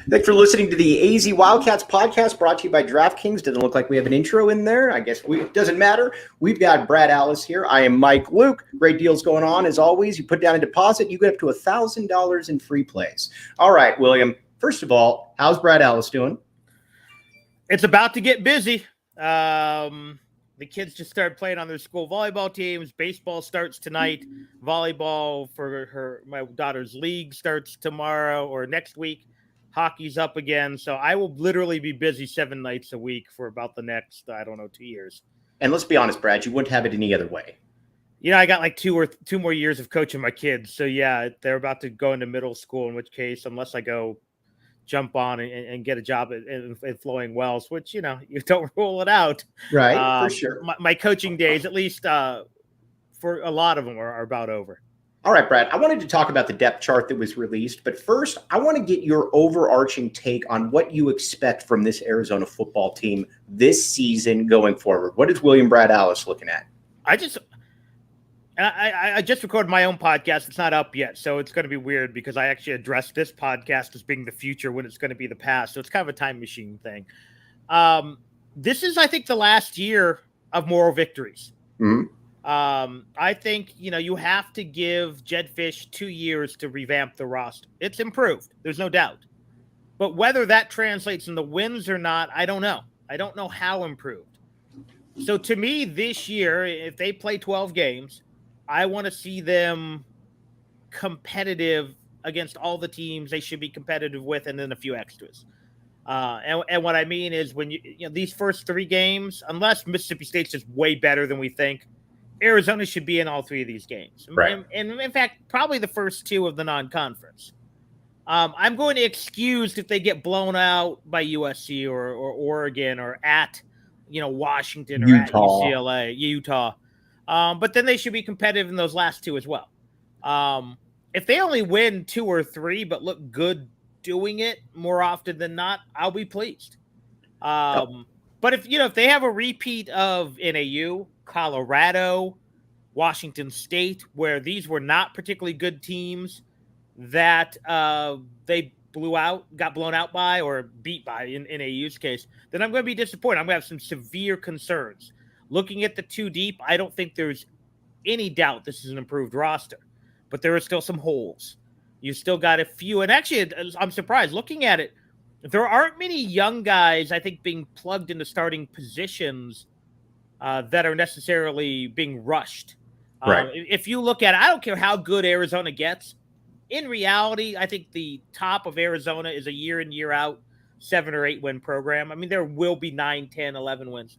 Thanks for listening to the AZ Wildcats podcast brought to you by DraftKings. Doesn't look like we have an intro in there. I guess it doesn't matter. We've got Brad Allis here. I am Mike Luke. Great deals going on as always. You put down a deposit, you get up to $1,000 in free plays. All right, William. First of all, how's Brad Allis doing? It's about to get busy. The kids just started playing on their school volleyball teams. Baseball starts tonight. Volleyball for my daughter's league starts tomorrow or next week. Hockey's up again. So I will literally be busy 7 nights a week for about the next, 2 years. And let's be honest, Brad, you wouldn't have it any other way. You know, I got like two more years of coaching my kids. So yeah, they're about to go into middle school, in which case, unless I go jump on and get a job at Flowing Wells, which, you don't rule it out. Right, for sure. My coaching days, at least for a lot of them, are about over. All right, Brad, I wanted to talk about the depth chart that was released, but first, I want to get your overarching take on what you expect from this Arizona football team this season going forward. What is William Brad Allis looking at? I just recorded my own podcast. It's not up yet, so it's going to be weird because I actually addressed this podcast as being the future when it's going to be the past. So it's kind of a time machine thing. This is, I think, the last year of moral victories. Mm-hmm. I think, you have to give Jedd Fisch 2 years to revamp the roster. It's improved. There's no doubt. But whether that translates into wins or not, I don't know. I don't know how improved. So to me, this year, if they play 12 games, I want to see them competitive against all the teams they should be competitive with, and then a few extras. And what I mean is when these first 3 games, unless Mississippi State's just way better than we think, Arizona should be in all 3 of these games. Right. And in fact, probably the first 2 of the non-conference. I'm going to excuse if they get blown out by USC or Oregon or at, Washington or Utah. at UCLA, Utah. But then they should be competitive in those last 2 as well. If they only win 2 or 3, but look good doing it more often than not, I'll be pleased. But if they have a repeat of NAU, Colorado, Washington State, where these were not particularly good teams that they got blown out by or beat by in NAU's case, then I'm going to be disappointed. I'm going to have some severe concerns. Looking at the 2 deep, I don't think there's any doubt this is an improved roster, but there are still some holes. You still got a few, and actually, I'm surprised looking at it. There aren't many young guys, I think, being plugged into starting positions that are necessarily being rushed. Right. If you look at it, I don't care how good Arizona gets. In reality, I think the top of Arizona is a year in, year out 7 or 8 win program. I mean, there will be 9, 10, 11 wins.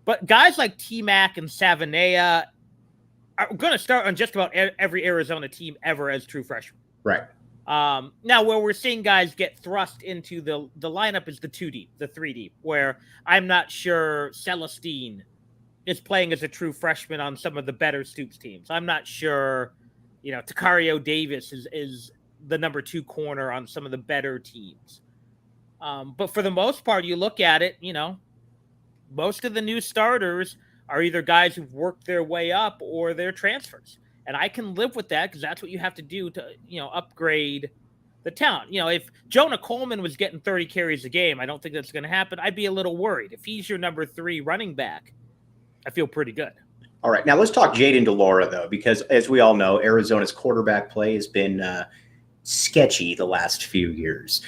But guys like T-Mac and Savanea are going to start on just about every Arizona team ever as true freshmen. Right. Now, where we're seeing guys get thrust into the lineup is the 2 deep, the 3 deep, where I'm not sure Celestine is playing as a true freshman on some of the better Stoops teams. I'm not sure, Takario Davis is the number 2 corner on some of the better teams. But for the most part, you look at it, most of the new starters are either guys who've worked their way up or they're transfers. And I can live with that because that's what you have to do to, upgrade the talent. If Jonah Coleman was getting 30 carries a game, I don't think that's going to happen. I'd be a little worried. If he's your number 3 running back, I feel pretty good. All right. Now let's talk Jayden de Laura, though, because as we all know, Arizona's quarterback play has been sketchy the last few years.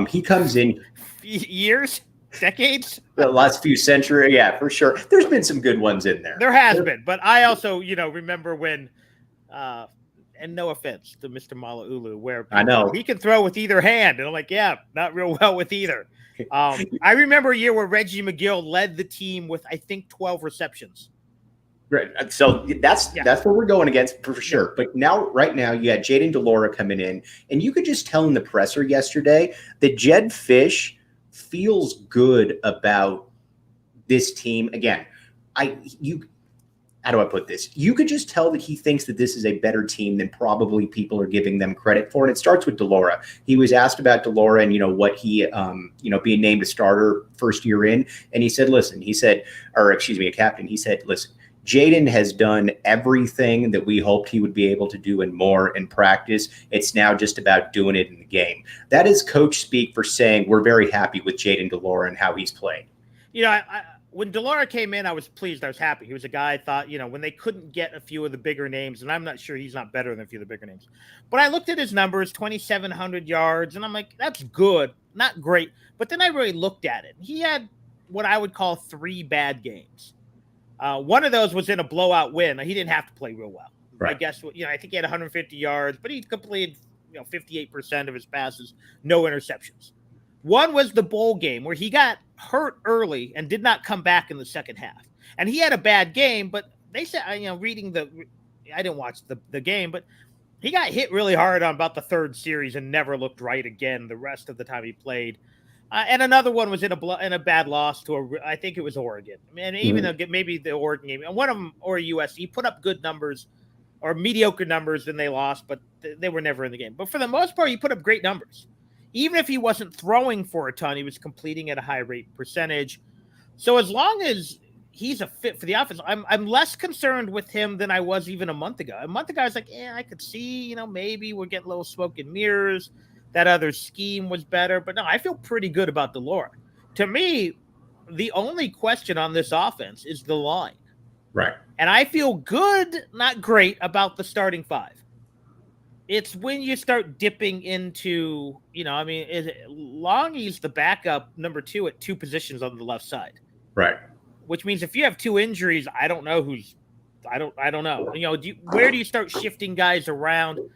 He comes in years, decades, the last few centuries. Yeah, for sure. There's been some good ones in there. There has been, but I also, remember when, and no offense to Mr. Malaulu, where I know he can throw with either hand, and I'm like, yeah, not real well with either. I remember a year where Reggie McGill led the team with, I think, 12 receptions. Right. So that's what we're going against for sure. But right now, you had Jayden de Laura coming in, and you could just tell in the presser yesterday that Jedd Fisch feels good about this team. Again, how do I put this? You could just tell that he thinks that this is a better team than probably people are giving them credit for. And it starts with de Laura. He was asked about de Laura and, what he, being named a starter first year in. And he said, a captain. He said, listen, Jayden has done everything that we hoped he would be able to do and more in practice. It's now just about doing it in the game. That is coach speak for saying we're very happy with Jayden de Laura and how he's played. When de Laura came in, I was pleased. I was happy. He was a guy I thought, when they couldn't get a few of the bigger names, and I'm not sure he's not better than a few of the bigger names. But I looked at his numbers, 2,700 yards, and I'm like, that's good, not great. But then I really looked at it. He had what I would call 3 bad games. One of those was in a blowout win. He didn't have to play real well. Right. I guess, I think he had 150 yards, but he completed, 58% of his passes, no interceptions. One was the bowl game where he got hurt early and did not come back in the second half. And he had a bad game, but they said, I didn't watch the game, but he got hit really hard on about the 3rd series and never looked right again the rest of the time he played. And another one was in a bad loss to I think it was Oregon. And even though maybe the Oregon game, and one of them, or USC, he put up good numbers or mediocre numbers, and they lost, but they were never in the game. But for the most part, he put up great numbers. Even if he wasn't throwing for a ton, he was completing at a high rate percentage. So as long as he's a fit for the offense, I'm less concerned with him than I was even a month ago. A month ago, I was like, I could see, maybe we're getting a little smoke and mirrors. That other scheme was better. But no, I feel pretty good about de Laura. To me, the only question on this offense is the line. Right. And I feel good, not great, about the starting 5. It's when you start dipping into, Longy's the backup number 2 at 2 positions on the left side. Right. Which means if you have 2 injuries, I don't know. Where do you start shifting guys around? Is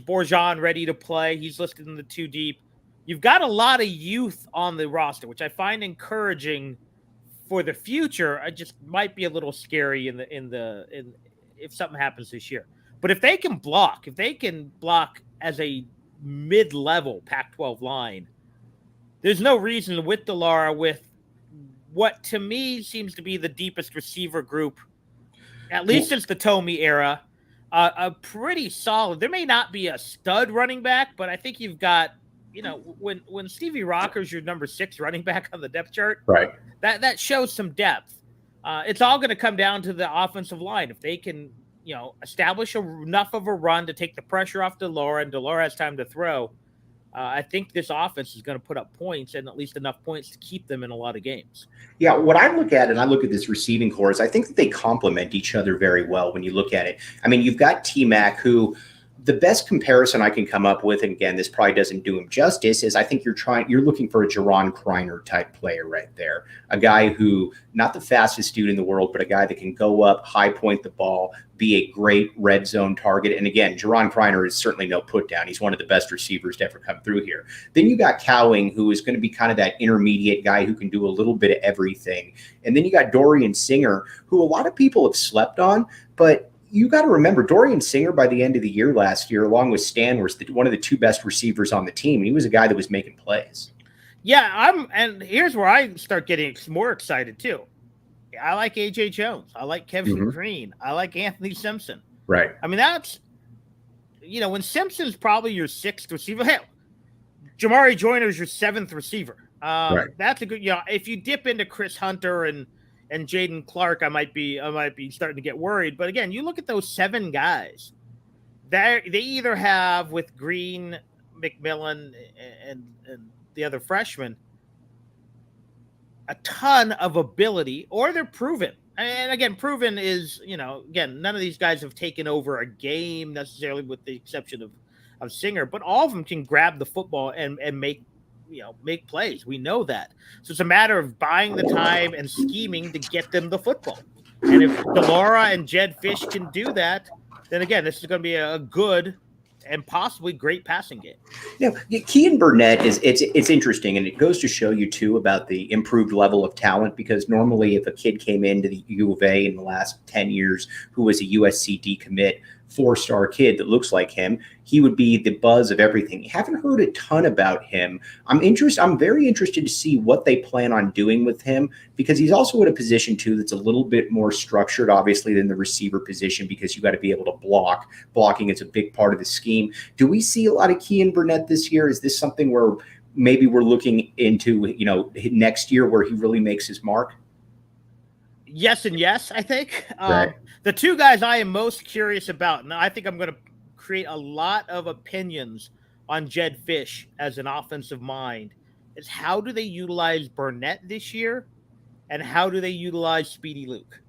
Borjan ready to play? He's listed in the 2 deep. You've got a lot of youth on the roster, which I find encouraging for the future. I just might be a little scary if something happens this year. But if they can block as a mid-level Pac-12 line, there's no reason with de Laura, with what to me seems to be the deepest receiver group, at least since the Tomey era, a pretty solid. There may not be a stud running back, but I think you've got, when Stevie Rocker's your number 6 running back on the depth chart, right? That shows some depth. It's all going to come down to the offensive line. If they can, establish enough of a run to take the pressure off de Laura, and de Laura has time to throw, I think this offense is going to put up points, and at least enough points to keep them in a lot of games. Yeah, what I look at, and I look at this receiving core, is I think that they complement each other very well when you look at it. I mean, you've got T-Mac, who the best comparison I can come up with, and again, this probably doesn't do him justice, is I think you're looking for a Jerron Kreiner type player right there. A guy who, not the fastest dude in the world, but a guy that can go up, high point the ball, be a great red zone target. And again, Jerron Kreiner is certainly no put down. He's one of the best receivers to ever come through here. Then you got Cowling, who is going to be kind of that intermediate guy who can do a little bit of everything. And then you got Dorian Singer, who a lot of people have slept on, but you got to remember, Dorian Singer, by the end of the year last year, along with Stan, was one of the 2 best receivers on the team. And he was a guy that was making plays. Yeah, and here's where I start getting more excited too. I like A.J. Jones. I like Kevin Green. I like Anthony Simpson. Right. I mean, that's, when Simpson's probably your 6th receiver. Hell, Jamari Joyner's your 7th receiver. Right. That's a good, if you dip into Chris Hunter and Jaden Clark, I might be starting to get worried. But again, you look at those 7 guys. They either have, with Green, McMillan, and the other freshman, a ton of ability, or they're proven. And again, proven is, again, none of these guys have taken over a game necessarily, with the exception of Singer, but all of them can grab the football and make plays. We know that. So it's a matter of buying the time and scheming to get them the football. And if de Laura and Jedd Fisch can do that, then again, this is going to be a good and possibly great passing game. Kean Burnett it's interesting, and it goes to show you too about the improved level of talent, because normally if a kid came into the U of A in the last 10 years who was a USC decommit, 4-star kid that looks like him, he would be the buzz of everything. You haven't heard a ton about him. I'm very interested to see what they plan on doing with him, because he's also in a position too that's a little bit more structured, obviously, than the receiver position, because you got to be able to block. Blocking is a big part of the scheme. Do we see a lot of Kean Burnett this year? Is this something where maybe we're looking into, next year where he really makes his mark? yes and yes, I think. Right. The two guys I am most curious about, and I think I'm going to create a lot of opinions on Jedd Fisch as an offensive mind, is how do they utilize Burnett this year, and how do they utilize Speedy Luke?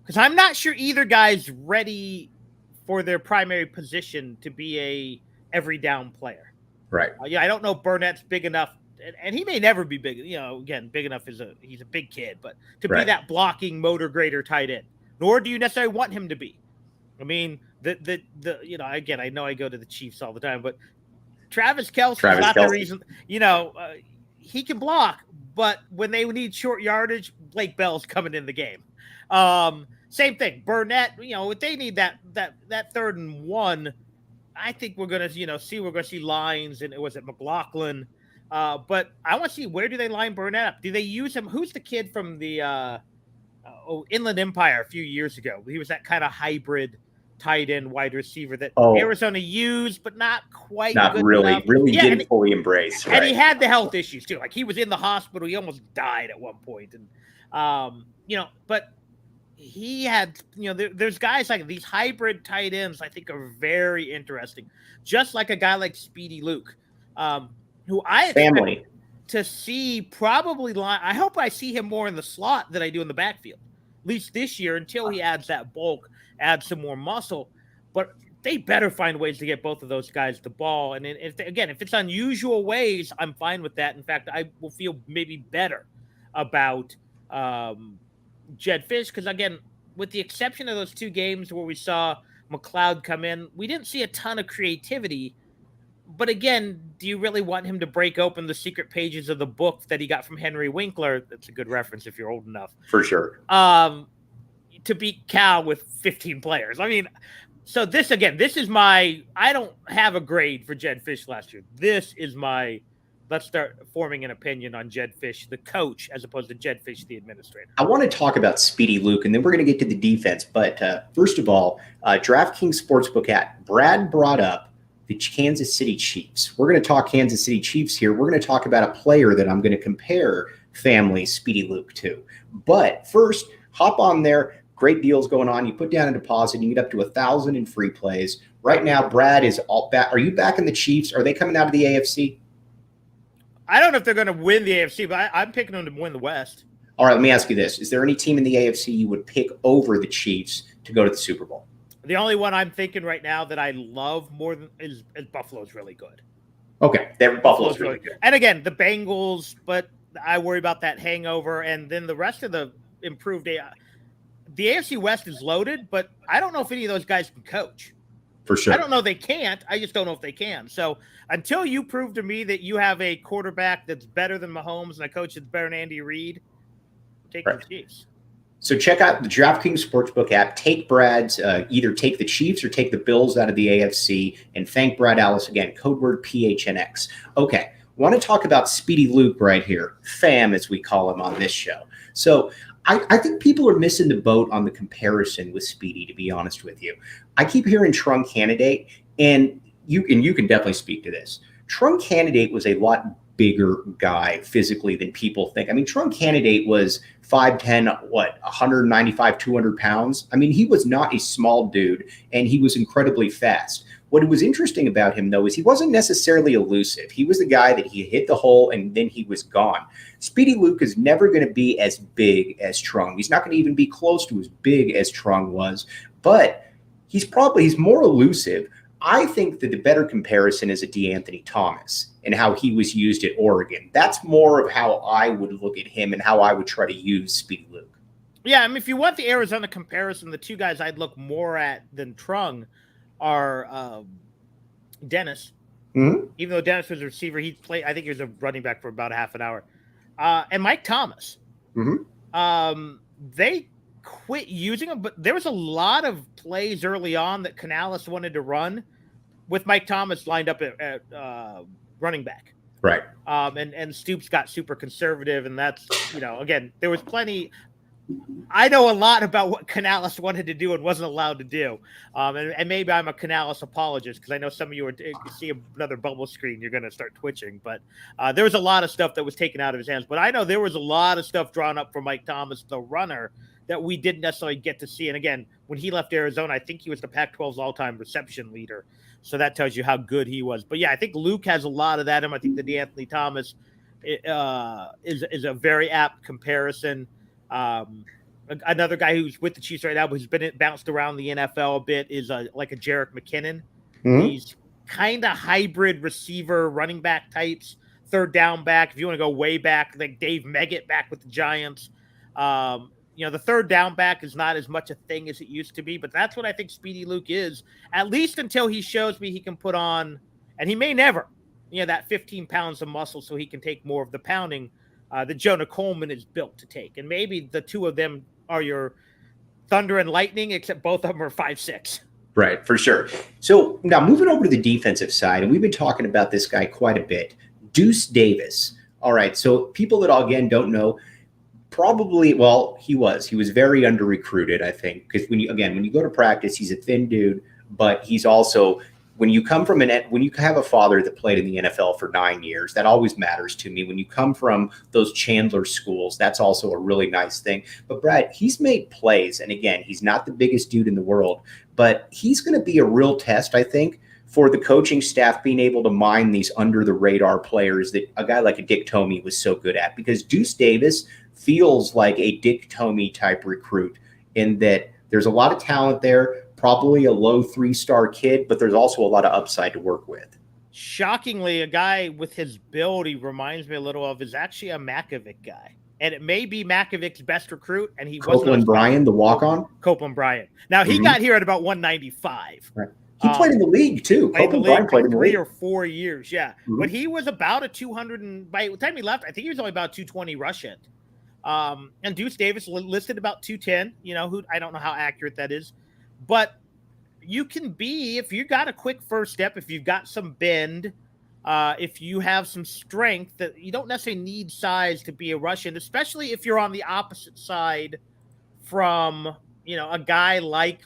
Because I'm not sure either guy's ready for their primary position to be a every down player. Right. Yeah, I don't know if Burnett's big enough, and he may never be big. Again, big enough he's a big kid, but to be that blocking motor grader tight end, nor do you necessarily want him to be. I mean, again, I know I go to the Chiefs all the time, but Travis Kelce's not the reason. He can block, but when they need short yardage, Blake Bell's coming in the game. Same thing, Burnett. If they need that 3rd and 1. I think we're gonna, we're gonna see lines, and was it McLaughlin? But I want to see, where do they line Burnett up? Do they use him? Who's the kid from the Inland Empire a few years ago? He was that kind of hybrid tight end wide receiver that Arizona used, but not quite. Not good really, enough. Really didn't fully embrace. And he had the health issues too. Like, he was in the hospital. He almost died at one point, and but he had, there's guys like these hybrid tight ends I think are very interesting. Just like a guy like Speedy Luke, who I expect to see probably line. I hope I see him more in the slot than I do in the backfield, at least this year, until he adds that bulk, adds some more muscle. But they better find ways to get both of those guys the ball. And if it's unusual ways, I'm fine with that. In fact, I will feel maybe better about Jedd Fisch, because, again, with the exception of those 2 games where we saw McLeod come in, we didn't see a ton of creativity. But again, do you really want him to break open the secret pages of the book that he got from Henry Winkler? That's a good reference if you're old enough. For sure. To beat Cal with 15 players. I mean, so this is my, I don't have a grade for Jedd Fisch last year. This is my, let's start forming an opinion on Jedd Fisch, the coach, as opposed to Jedd Fisch, the administrator. I want to talk about Speedy Luke, and then we're going to get to the defense. But first of all, DraftKings Sportsbook app, Brad brought up the Kansas City Chiefs. We're going to talk Kansas City Chiefs here. We're going to talk about a player that I'm going to compare family Speedy Luke to. But first, hop on there. Great deals going on. You put down a deposit, and you get up to 1,000 in free plays. Right now, Brad is all back. Are you backing the Chiefs? Are they coming out of the AFC? I don't know if they're going to win the AFC, but I'm picking them to win the West. All right, let me ask you this. Is there any team in the AFC you would pick over the Chiefs to go to the Super Bowl? The only one I'm thinking right now that I love more than is Buffalo's really good. Okay, Buffalo's really good. And again, the Bengals, but I worry about that hangover. And then the rest of the improved the AFC West is loaded, but I don't know if any of those guys can coach. For sure. I don't know they can't. I just don't know if they can. So until you prove to me that you have a quarterback that's better than Mahomes and a coach that's better than Andy Reid, take the Chiefs. So check out the DraftKings Sportsbook app. Take Brad's, either take the Chiefs or take the Bills out of the AFC, and thank Brad Allis again. Code word PHNX. Okay, want to talk about Speedy Luke right here, fam, as we call him on this show. So I think people are missing the boat on the comparison with Speedy, to be honest with you. I keep hearing Trunk Candidate, and you can definitely speak to this. Trunk Candidate was a lot bigger guy physically than people think. I mean, Trunk Candidate was 5'10", 195, 200 pounds. I mean, he was not a small dude, and he was incredibly fast. What was interesting about him, though, is he wasn't necessarily elusive. He was the guy that he hit the hole and then he was gone. Speedy Luke is never going to be as big as Trung. He's not going to even be close to as big as Trung was, but he's more elusive. I think that the better comparison is a DeAnthony Thomas and how he was used at Oregon. That's more of how I would look at him and how I would try to use Speedy Luke. Yeah, I mean, if you want the Arizona comparison, the two guys I'd look more at than Trung are Dennis. Mm-hmm. Even though Dennis was a receiver, he played. I think he was a running back for about half an hour. And Mike Thomas. Mm-hmm. They quit using him, but there was a lot of plays early on that Canales wanted to run with Mike Thomas lined up at running back. Right. And Stoops got super conservative, and that's, again, there was plenty. I know a lot about what Canales wanted to do and wasn't allowed to do. And maybe I'm a Canales apologist because I know some of you are see another bubble screen, you're going to start twitching. But there was a lot of stuff that was taken out of his hands. But I know there was a lot of stuff drawn up for Mike Thomas, the runner, that we didn't necessarily get to see. And again, when he left Arizona, I think he was the Pac-12's all-time reception leader. So that tells you how good he was. But yeah, I think Luke has a lot of that. I think that D'Anthony Thomas is a very apt comparison. Another guy who's with the Chiefs right now, but who's been bounced around the NFL a bit, is like a Jerick McKinnon. Mm-hmm. He's kind of hybrid receiver, running back types, third down back. If you want to go way back, like Dave Meggett back with the Giants. The third down back is not as much a thing as it used to be, but that's what I think Speedy Luke is, at least until he shows me he can put on, and he may never, that 15 pounds of muscle so he can take more of the pounding that Jonah Coleman is built to take. And maybe the two of them are your thunder and lightning, except both of them are 5'6". Right, for sure. So now moving over to the defensive side, and we've been talking about this guy quite a bit, Deuce Davis. All right, so people that, again, don't know, probably, well, he was very under-recruited, I think, because when you go to practice, he's a thin dude, but he's also, when you have a father that played in the NFL for 9 years, that always matters to me. When you come from those Chandler schools, that's also a really nice thing. But Brad, he's made plays. And again, he's not the biggest dude in the world, but he's going to be a real test, I think, for the coaching staff being able to mine these under the radar players that a guy like a Dick Tomey was so good at, because Deuce Davis feels like a Dick Tomey type recruit in that there's a lot of talent there. Probably a low 3-star kid, but there's also a lot of upside to work with. Shockingly, a guy with his build he reminds me a little of is actually a Makovic guy. And it may be Makovic's best recruit, and he wasn't. Copeland Bryant, the walk-on? Copeland Bryant. Now, he got here at about 195. Right. He played in the league, too. Copeland Bryant played in the league. 3 or 4 years, yeah. Mm-hmm. But he was about a 200, and by the time he left, I think he was only about 220 rush hit. And Deuce Davis listed about 210, who I don't know how accurate that is. But you can be, if you got a quick first step, if you've got some bend, if you have some strength, that you don't necessarily need size to be a Russian, especially if you're on the opposite side from, a guy like,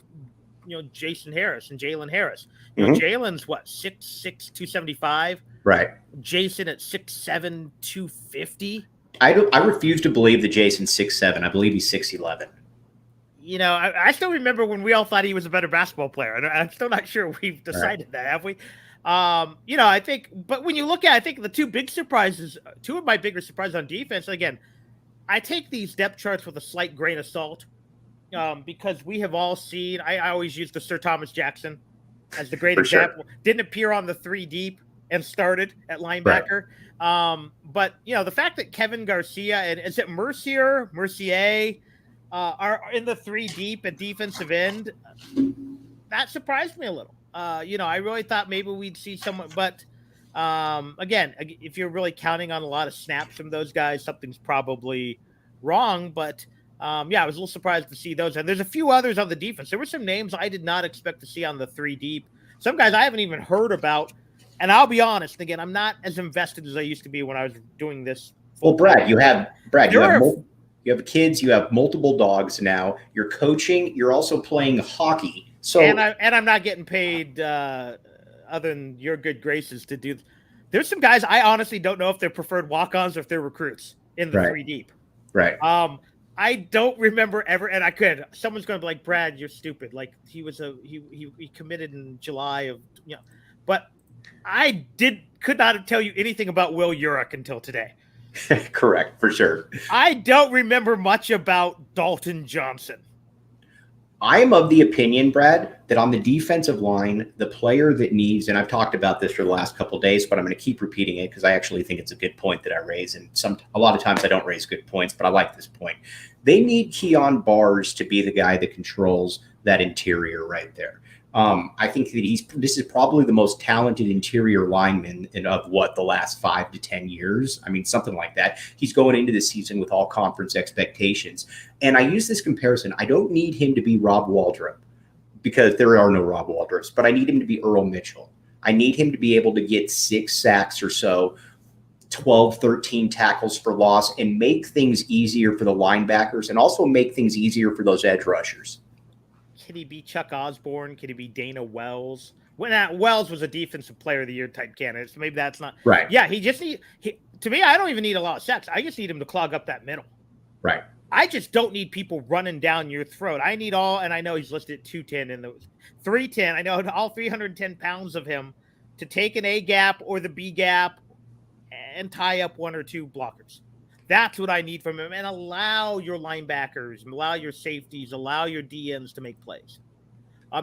Jason Harris and Jalen Harris. Jalen's what, 6'6", 275? Right. Jason at 6'7", 250. I refuse to believe that Jason's 6'7". I believe he's 6'11". I still remember when we all thought he was a better basketball player. And I'm still not sure we've decided that, have we? I think, but when you look at, I think the two of my bigger surprises on defense, again, I take these depth charts with a slight grain of salt because we have all seen, I always use the Sir Thomas Jackson as the great example. Sure. Didn't appear on the 3 deep and started at linebacker. Right. But, the fact that Kevin Garcia and is it Mercier, are in the 3 deep at defensive end, that surprised me a little. I really thought maybe we'd see someone, but again, if you're really counting on a lot of snaps from those guys, something's probably wrong. But I was a little surprised to see those. And there's a few others on the defense. There were some names I did not expect to see on the 3 deep. Some guys I haven't even heard about. And I'll be honest, again, I'm not as invested as I used to be when I was doing this. Well, Brad, you have kids, you have multiple dogs now. You're coaching. You're also playing hockey. So and I'm not getting paid other than your good graces to do. There's some guys I honestly don't know if they're preferred walk-ons or if they're recruits in the 3 deep. Right. I don't remember ever, and someone's going to be like, Brad, you're stupid. Like he committed in July of but I could not tell you anything about Will Urich until today. Correct, for sure. I don't remember much about Dalton Johnson. I am of the opinion, Brad, that on the defensive line, the player that needs, and I've talked about this for the last couple of days, but I'm going to keep repeating it because I actually think it's a good point that I raise. And a lot of times I don't raise good points, but I like this point. They need Keon Bars to be the guy that controls that interior right there. I think that this is probably the most talented interior lineman of the last 5 to 10 years. I mean, something like that. He's going into the season with all conference expectations. And I use this comparison. I don't need him to be Rob Waldrop because there are no Rob Waldrops, but I need him to be Earl Mitchell. I need him to be able to get 6 sacks or so 12, 13 tackles for loss and make things easier for the linebackers and also make things easier for those edge rushers. Can he be Chuck Osborne? Can he be Dana Wells? When Wells was a defensive player of the year type candidate, so maybe that's not right. Yeah, to me, I don't even need a lot of sacks. I just need him to clog up that middle. Right. I just don't need people running down your throat. I need and I know he's listed at 210 and the 310. I know all 310 pounds of him to take an A gap or the B gap and tie up one or two blockers. That's what I need from him. And allow your linebackers, allow your safeties, allow your DNs to make plays.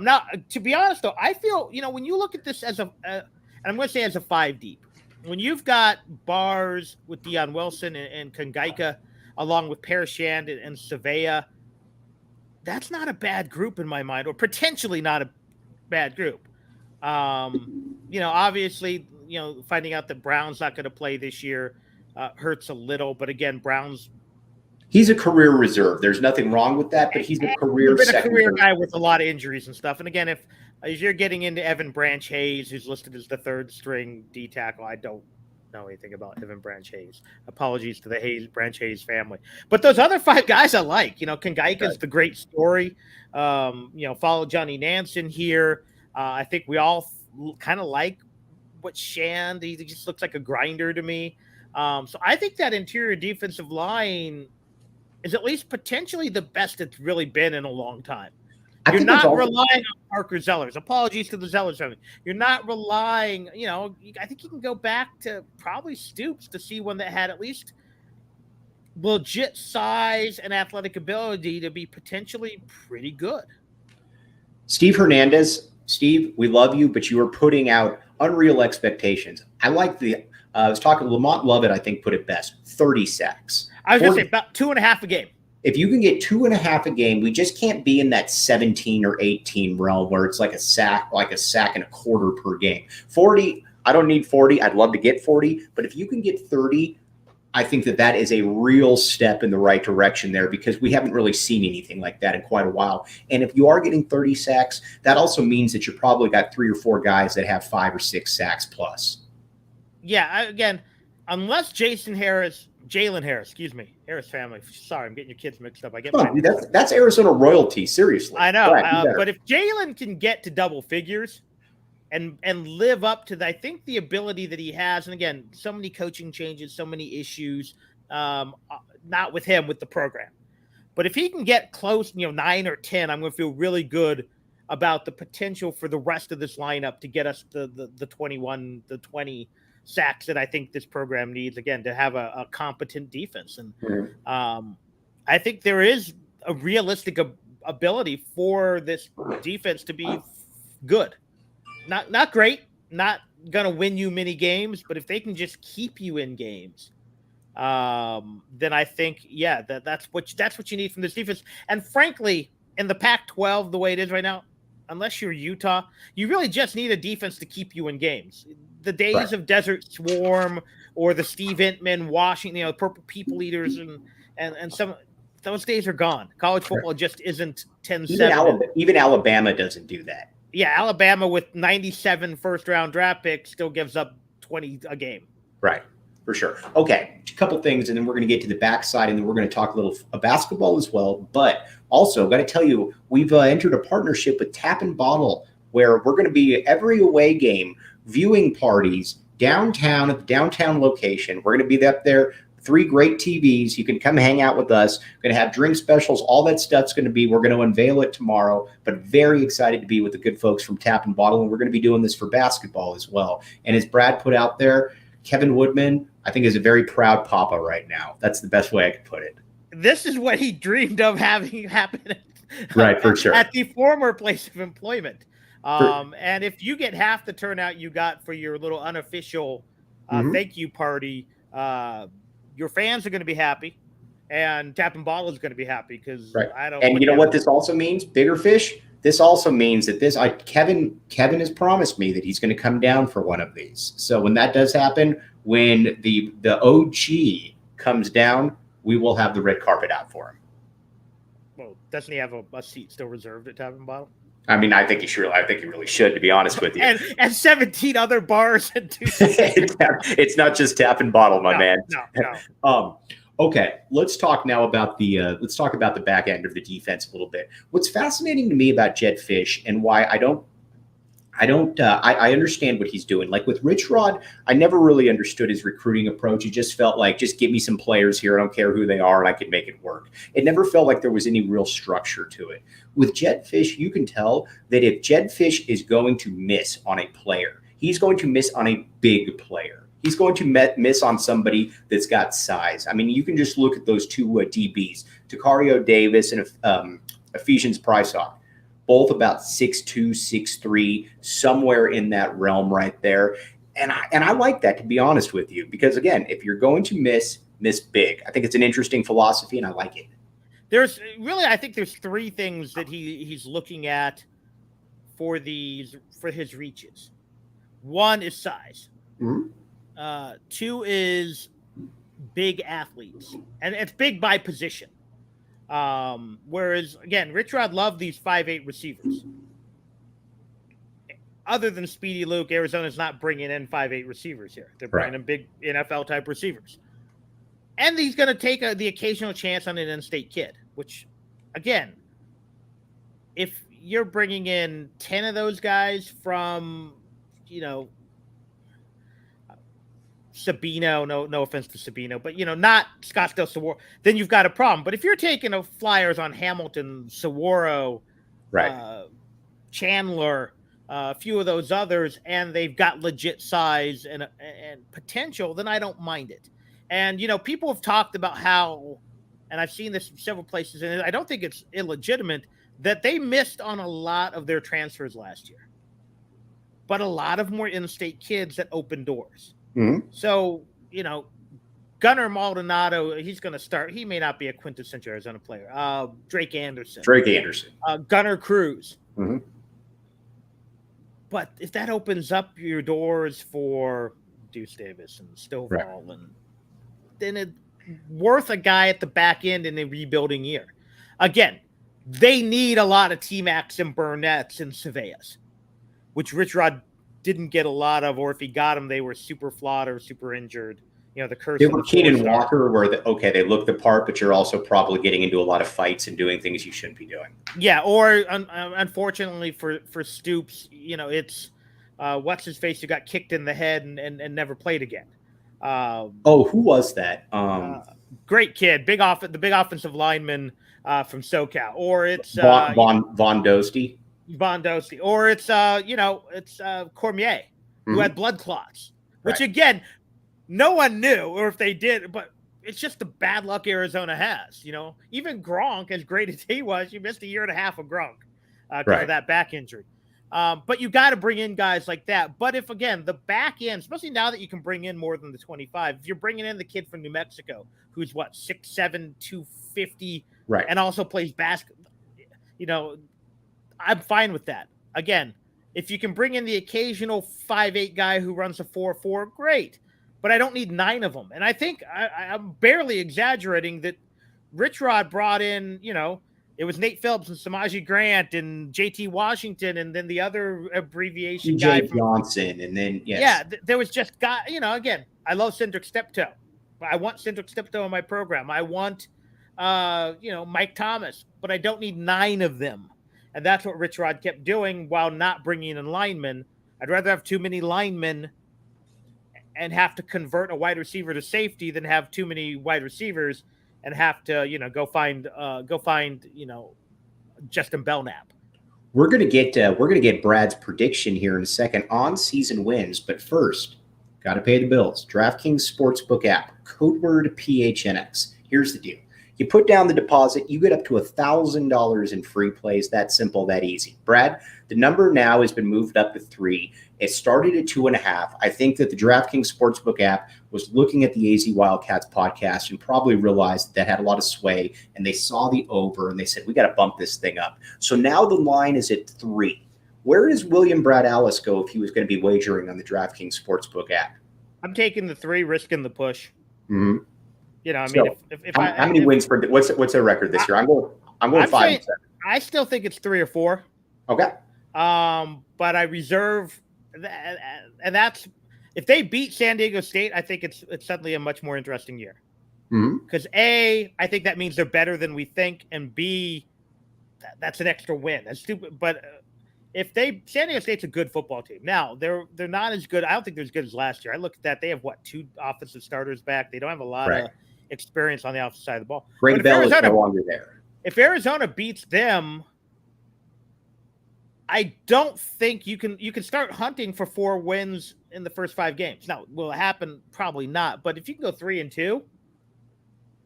Now, to be honest, though, I feel, when you look at this and I'm going to say as a 5 deep, when you've got Bars with Deion Wilson and Kangaika, along with Parashand and Savea, that's not a bad group in my mind, or potentially not a bad group. Obviously, finding out that Brown's not going to play this year hurts a little, but again, he's a career reserve. There's nothing wrong with that, but he's a career guy with a lot of injuries and stuff. And again, if you're getting into Evan Branch Hayes, who's listed as the 3rd string D tackle, I don't know anything about Evan Branch Hayes. Apologies to the Branch Hayes family. But those other 5 guys I like. Kangaika is the great story. Follow Johnny Nansen here. I think we all kind of like what Shand. He just looks like a grinder to me. So I think that interior defensive line is at least potentially the best it's really been in a long time. You're not relying on Parker Zellers. Apologies to the Zellers family. You're not relying, I think you can go back to probably Stoops to see one that had at least legit size and athletic ability to be potentially pretty good. Steve Hernandez. Steve, we love you, but you are putting out unreal expectations. I like I was talking to Lamont Lovett, I think put it best, 30 sacks. I was going to say about 2.5 a game. If you can get 2.5 a game, we just can't be in that 17 or 18 realm where it's like a sack and a quarter per game. 40, I don't need 40. I'd love to get 40, but if you can get 30, I think that is a real step in the right direction there, because we haven't really seen anything like that in quite a while. And if you are getting 30 sacks, that also means that you probably got 3 or 4 guys that have 5 or 6 sacks plus. Yeah, again, unless Jalen Harris, Harris family. Sorry, I'm getting your kids mixed up. That's Arizona royalty. Seriously, I know. But if Jalen can get to double figures and live up to I think the ability that he has, and again, so many coaching changes, so many issues, not with him, with the program. But if he can get close, 9 or 10, I'm going to feel really good about the potential for the rest of this lineup to get us the 21, the 20 sacks that I think this program needs, again, to have a competent defense. And I think there is a realistic ability for this defense to be good. Not great, not going to win you many games, but if they can just keep you in games, then I think, that's what you need from this defense. And frankly, in the Pac-12, the way it is right now, unless you're Utah, you really just need a defense to keep you in games. The days of Desert Swarm or the Steve Entman, Washington, Purple People Eaters, and some those days are gone. College football just isn't 10-7. Even Alabama doesn't do that. Yeah, Alabama with 97 first-round draft picks still gives up 20 a game. Right, for sure. Okay, a couple things, and then we're going to get to the backside, and then we're going to talk a little basketball as well. But also, got to tell you, we've entered a partnership with Tap and Bottle, where we're going to be every away game viewing parties downtown at the downtown location. We're going to be up there. 3 great TVs. You can come hang out with us. We're going to have drink specials. All that stuff's going to be. We're going to unveil it tomorrow, but very excited to be with the good folks from Tap and Bottle. And we're going to be doing this for basketball as well. And as Brad put out there, Kevin Woodman, I think, is a very proud papa right now. That's the best way I could put it. This is what he dreamed of having happen right, for sure. At the former place of employment. And if you get half the turnout you got for your little unofficial thank you party, your fans are going to be happy, and Tap and Bottle is going to be happy because I don't. And you know what this also means, Bigger Fish? This also means that Kevin has promised me that he's going to come down for one of these. So when that does happen, when the OG comes down, we will have the red carpet out for him. Well, doesn't he have a seat still reserved at Tap and Bottle? I mean, I think he really should, to be honest with you. And 17 other bars in Tucson. It's not just tap and bottle, my man. No. Okay, let's talk now about the back end of the defense a little bit. What's fascinating to me about Jedd Fisch and why I understand what he's doing. Like with Rich Rod, I never really understood his recruiting approach. It just felt like, just give me some players here. I don't care who they are, and I can make it work. It never felt like there was any real structure to it. With Jedd Fisch, you can tell that if Jedd Fisch is going to miss on a player, he's going to miss on a big player. He's going to miss on somebody that's got size. I mean, you can just look at those two DBs, Takario Davis and Ephesians Prysock. Both about 6'2", 6'3", somewhere in that realm right there. And I like that, to be honest with you, because again, if you're going to miss big. I think it's an interesting philosophy, and I like it. I think there's three things that he's looking at for his reaches. One is size. Mm-hmm. Two is big athletes, and it's big by position. Whereas again, Rich Rod loved these 5'8" receivers. Other than Speedy Luke, Arizona's not bringing in 5'8" receivers here. They're bringing in big NFL type receivers, and he's going to take the occasional chance on an in-state kid. Which, again, if you're bringing in 10 of those guys from, Sabino, no offense to Sabino, but not Scottsdale Saguaro, then you've got a problem. But if you're taking flyers on Hamilton, Saguaro, Chandler, a few of those others, and they've got legit size and potential, then I don't mind it. And people have talked about how, and I've seen this several places, and I don't think it's illegitimate, that they missed on a lot of their transfers last year, but a lot of them were in-state kids that opened doors. Mm-hmm. So, Gunnar Maldonado, he's going to start. He may not be a quintessential Arizona player. Drake Anderson. Gunnar Cruz. Mm-hmm. But if that opens up your doors for Deuce Davis and Stovall, then it's worth a guy at the back end in a rebuilding year. Again, they need a lot of T-Macs and Burnett's and Cervellas, which Rich Rod didn't get a lot of, or if he got them, they were super flawed or super injured. The curse. They were Keenan Walker, where they look the part, but you're also probably getting into a lot of fights and doing things you shouldn't be doing. Yeah, or unfortunately for Stoops, it's what's his face who got kicked in the head and never played again. Who was that? Great kid, the big offensive lineman from SoCal, or it's Von Dostie. Or it's Cormier, who had blood clots, which again, no one knew, or if they did, but it's just the bad luck Arizona has. Even Gronk, as great as he was, you missed a year and a half of Gronk because of that back injury. But you got to bring in guys like that. But if, again, the back end, especially now that you can bring in more than the 25, if you're bringing in the kid from New Mexico, who's 6'7", 250, and also plays basketball, I'm fine with that. Again, if you can bring in the occasional 5'8" guy who runs a 4.4, great. But I don't need 9 of them. And I think I'm barely exaggerating that Rich Rod brought in, it was Nate Phillips and Samaje Grant and JT Washington and then the other abbreviation guy from Johnson. And then, there was just guy, again, I love Cedric Steptoe. I want Cedric Steptoe in my program. I want, Mike Thomas, but I don't need 9 of them. And that's what Rich Rod kept doing while not bringing in linemen. I'd rather have too many linemen and have to convert a wide receiver to safety than have too many wide receivers and have to, go find Justin Belknap. We're gonna get Brad's prediction here in a second on season wins, but first, gotta pay the bills. DraftKings Sportsbook app, code word PHNX. Here's the deal. You put down the deposit, you get up to $1,000 in free plays. That simple, that easy. Brad, the number now has been moved up to 3. It started at 2.5. I think that the DraftKings Sportsbook app was looking at the AZ Wildcats podcast and probably realized that had a lot of sway, and they saw the over and they said, we got to bump this thing up. So now the line is at 3. Where does William Brad Allis go if he was going to be wagering on the DraftKings Sportsbook app? I'm taking the 3, risking the push. Mm-hmm. So, how many wins for what's their record this year? I'm going 5-7. I still think it's 3 or 4. Okay. But I reserve that, and that's if they beat San Diego State, I think it's suddenly a much more interesting year. Because A, I think that means they're better than we think, and B, that's an extra win. That's stupid, but if San Diego State's a good football team. Now they're not as good. I don't think they're as good as last year. I looked at that. They have 2 offensive starters back. They don't have a lot of experience on the offensive side of the ball. Greg Bell is no longer there. If Arizona beats them, I don't think you can start hunting for 4 wins in the first 5 games. Now, will it happen? Probably not. But if you can go 3-2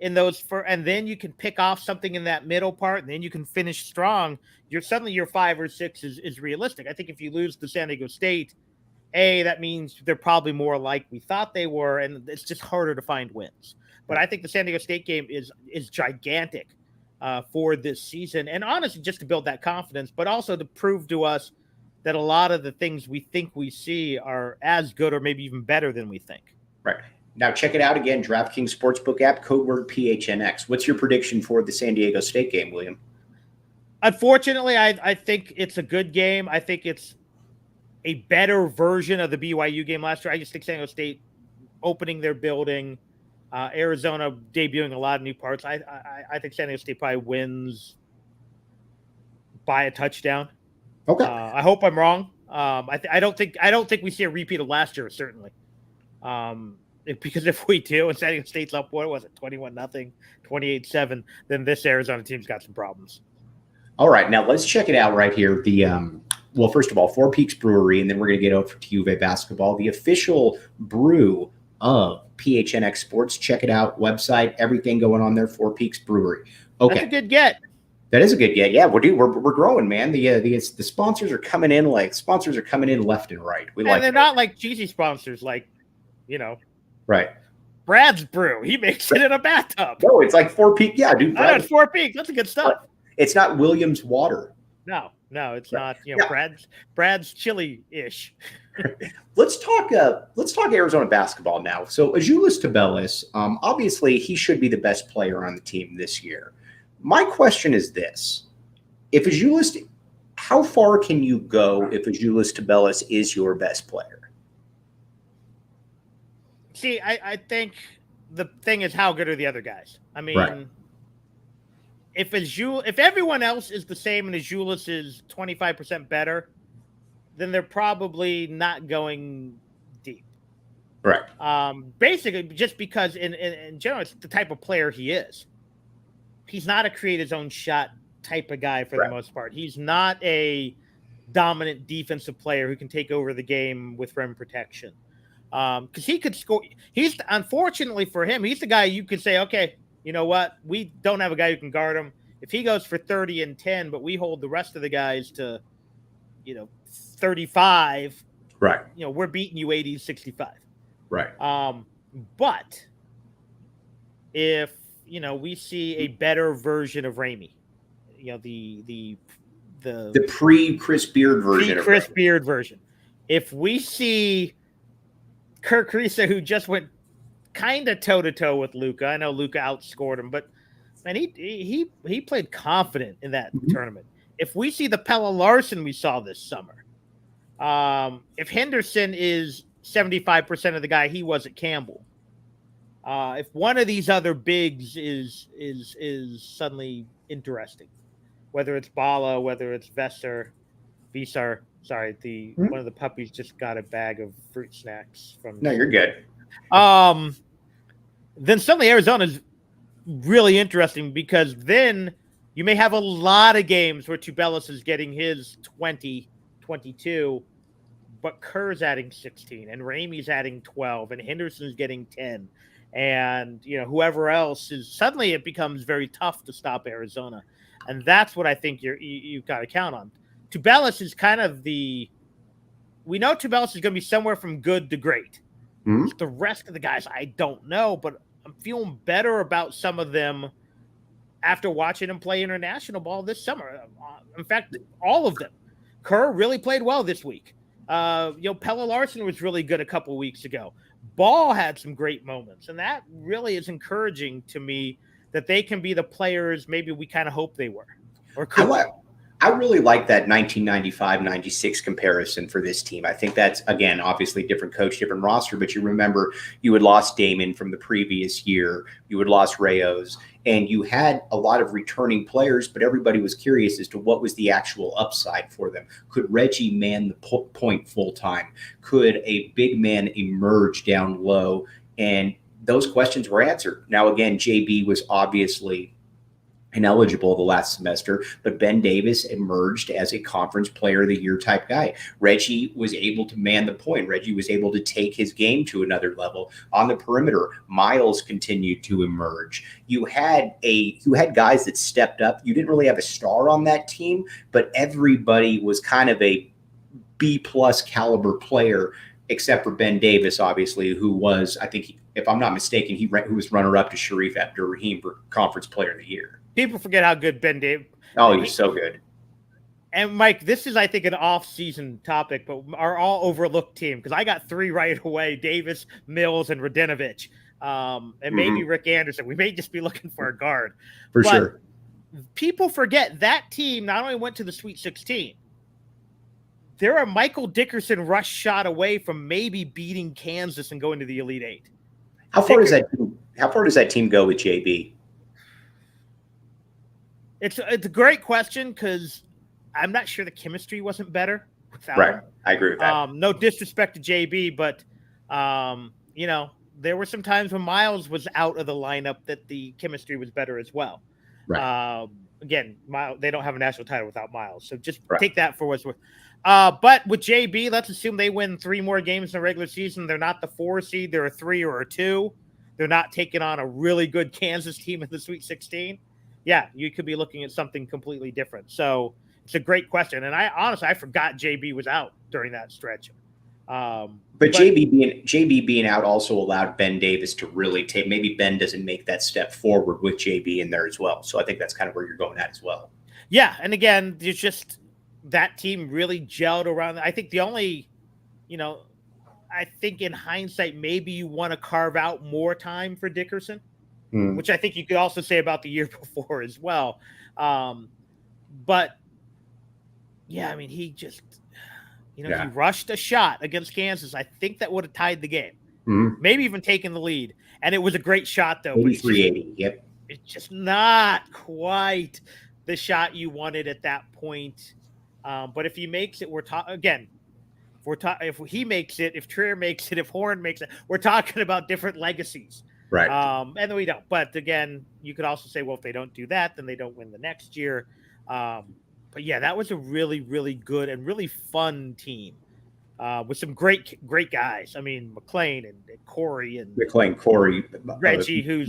in those and then you can pick off something in that middle part, and then you can finish strong, suddenly your 5 or 6 is realistic. I think if you lose to San Diego State, that means they're probably more like we thought they were, and it's just harder to find wins. But I think the San Diego State game is gigantic for this season, and honestly, just to build that confidence, but also to prove to us that a lot of the things we think we see are as good or maybe even better than we think. Right. Now, check it out again, DraftKings Sportsbook app, code word PHNX. What's your prediction for the San Diego State game, William? Unfortunately, I think it's a good game. I think it's a better version of the BYU game last year. I just think San Diego State opening their building, Arizona debuting a lot of new parts. I think San Diego State probably wins by a touchdown. Okay. I hope I'm wrong. I don't think we see a repeat of last year, certainly. Because if we do, and San Diego State's up, what was it, 21-0, 28-7, then this Arizona team's got some problems. All right, now let's check it out right here. Well, first of all, Four Peaks Brewery, and then we're going to get over to Juve basketball, the official brew of PHNX Sports. Check it out, website, everything going on there, Four Peaks Brewery. Okay. That's a good get. That is a good get. Yeah, we're growing, man. The sponsors are coming in left and right. They're not like cheesy sponsors, like, right. Brad's Brew. He makes it in a bathtub. No, it's like Four Peaks. Yeah, dude. I know, it's Four Peaks. That's a good stuff. It's not Williams Water. No, it's not. Brad's chili-ish. Let's talk Arizona basketball now. So Azuolas Tubelis, obviously he should be the best player on the team this year. My question is this: how far can you go if Azuolas Tubelis is your best player? See, I think the thing is, how good are the other guys? I mean, right. If everyone else is the same and Azuolas is 25% better, then they're probably not going deep. Right. Basically, just because in general, it's the type of player he is. He's not a create his own shot type of guy for the most part. He's not a dominant defensive player who can take over the game with rim protection. Because he could score. Unfortunately for him, he's the guy you could say, okay, you know what? We don't have a guy who can guard him. If he goes for 30 and 10, but we hold the rest of the guys to, 35. Right. We're beating you 80-65. Right. But if, we see a better version of Ramey, the pre-Chris Beard version. Chris Beard version. If we see Kirk Risa, who just went kind of toe-to-toe with Luka. I know Luka outscored him, but man, he played confident in that tournament. If we see the Pella Larson we saw this summer, if Henderson is 75% of the guy he was at Campbell, if one of these other bigs is suddenly interesting, whether it's Bala, whether it's Visar, sorry, one of the puppies just got a bag of fruit snacks from. No, you're good. Then suddenly Arizona's really interesting, because then you may have a lot of games where Tubelis is getting his 20, 22, but Kerr's adding 16, and Ramey's adding 12, and Henderson's getting 10, and whoever else is. Suddenly it becomes very tough to stop Arizona, and that's what I think you've got to count on. Tubelis is kind of we know Tubelis is going to be somewhere from good to great. Mm-hmm. The rest of the guys, I don't know, but I'm feeling better about some of them after watching them play international ball this summer. In fact, all of them. Kerr really played well this week. Pella Larson was really good a couple weeks ago. Ball had some great moments, and that really is encouraging to me that they can be the players maybe we kind of hope they were. Or could. I really like that 1995-96 comparison for this team. I think that's, again, obviously different coach, different roster, but you remember you had lost Damon from the previous year. You had lost Rayos, and you had a lot of returning players, but everybody was curious as to what was the actual upside for them. Could Reggie man the point full time? Could a big man emerge down low? And those questions were answered. Now, again, JB was obviously ineligible the last semester, but Ben Davis emerged as a conference player of the year type guy. Reggie was able to man the point. Reggie was able to take his game to another level on the perimeter. Miles continued to emerge. You had guys that stepped up. You didn't really have a star on that team, but everybody was kind of a B+ caliber player, except for Ben Davis, obviously, who was, I think, if I'm not mistaken, who was runner up to Sharif Abdur-Rahim for conference player of the year. People forget how good Ben Davis. Oh, he was so good. And Mike, this is, I think, an off-season topic, but our all overlooked team, because I got 3 right away: Davis, Mills, and Radinovich, and maybe Rick Anderson. We may just be looking for a guard. For sure. People forget that team not only went to the Sweet 16, they're a Michael Dickerson rush shot away from maybe beating Kansas and going to the Elite Eight. How far does that team go with JB? It's a great question, because I'm not sure the chemistry wasn't better without him. I agree with that. No disrespect to JB, but there were some times when Miles was out of the lineup that the chemistry was better as well. Right. Again, they don't have a national title without Miles, so just take that for what's worth. But with JB, let's assume they win 3 more games in the regular season. They're not the 4 seed; they're a 3 or a 2. They're not taking on a really good Kansas team in the Sweet 16. Yeah, you could be looking at something completely different. So it's a great question. And I forgot JB was out during that stretch. But JB being out also allowed Ben Davis to really take, maybe Ben doesn't make that step forward with JB in there as well. So I think that's kind of where you're going at as well. Yeah. And again, there's just that team really gelled around. I think the only, I think in hindsight, maybe you want to carve out more time for Dickerson, which I think you could also say about the year before as well. But yeah, I mean, he just, he rushed a shot against Kansas. I think that would have tied the game, maybe even taken the lead. And it was a great shot, though. 83-80, yep. It's just not quite the shot you wanted at that point. But if he makes it, if he makes it, if Trier makes it, if Horn makes it, we're talking about different legacies. Right. And then we don't. But again, you could also say, well, if they don't do that, then they don't win the next year. But yeah, that was a really, really good and really fun team with some great guys. I mean, McLean and Corey and Reggie, who's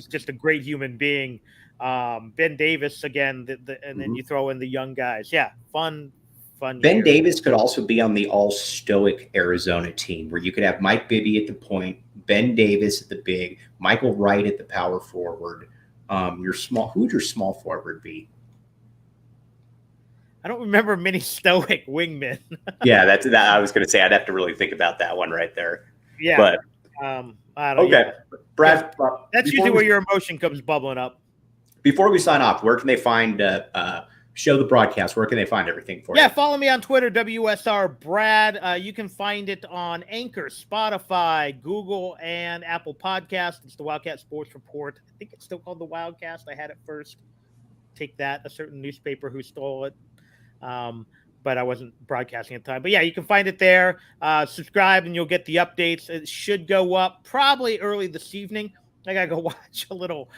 just a great human being. Ben Davis again, and then you throw in the young guys. Yeah, fun. Ben Davis could also be on the all-stoic Arizona team, where you could have Mike Bibby at the point, Ben Davis at the big, Michael Wright at the power forward. Who would your small forward be? I don't remember many stoic wingmen. Yeah, that's that. I was going to say I'd have to really think about that one right there. Yeah, but I don't. Okay, Brad. That's usually where your emotion comes bubbling up. Before we sign off, where can they find show the broadcast? Where can they find everything for you? Yeah, follow me on Twitter, WSR Brad. You can find it on Anchor, Spotify, Google, and Apple Podcasts. It's the Wildcat Sports Report. I think it's still called the Wildcast. I had it first. Take that, a certain newspaper who stole it. But I wasn't broadcasting at the time. But yeah, you can find it there. Subscribe and you'll get the updates. It should go up probably early this evening. I gotta go watch a little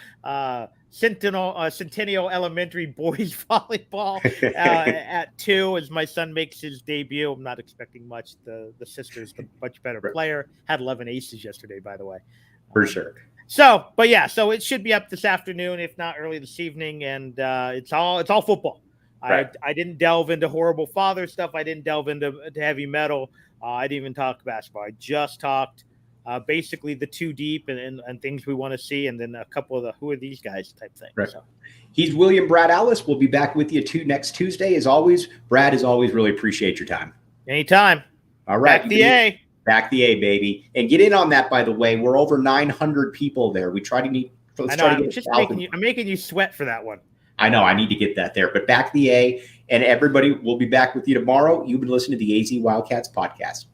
Centennial Elementary boys volleyball at 2 as my son makes his debut. I'm not expecting much. The sister's the much better player. Had 11 aces yesterday, by the way. For sure. So it should be up this afternoon, if not early this evening, and it's all football. Right. I didn't delve into horrible father stuff. I didn't delve into heavy metal. I didn't even talk basketball. I just talked basically the 2 deep and things we want to see, and then a couple of the who are these guys type thing. Right. So. He's William Brad Ellis. We'll be back with you next Tuesday. As always, Brad, as always, really appreciate your time. Anytime. All right. Back the A. Back the A, baby. And get in on that, by the way. We're over 900 people there. We try to meet. I'm making you sweat for that one. I know I need to get that there. But back to the A, and everybody, we'll be back with you tomorrow. You've been listening to the AZ Wildcats podcast.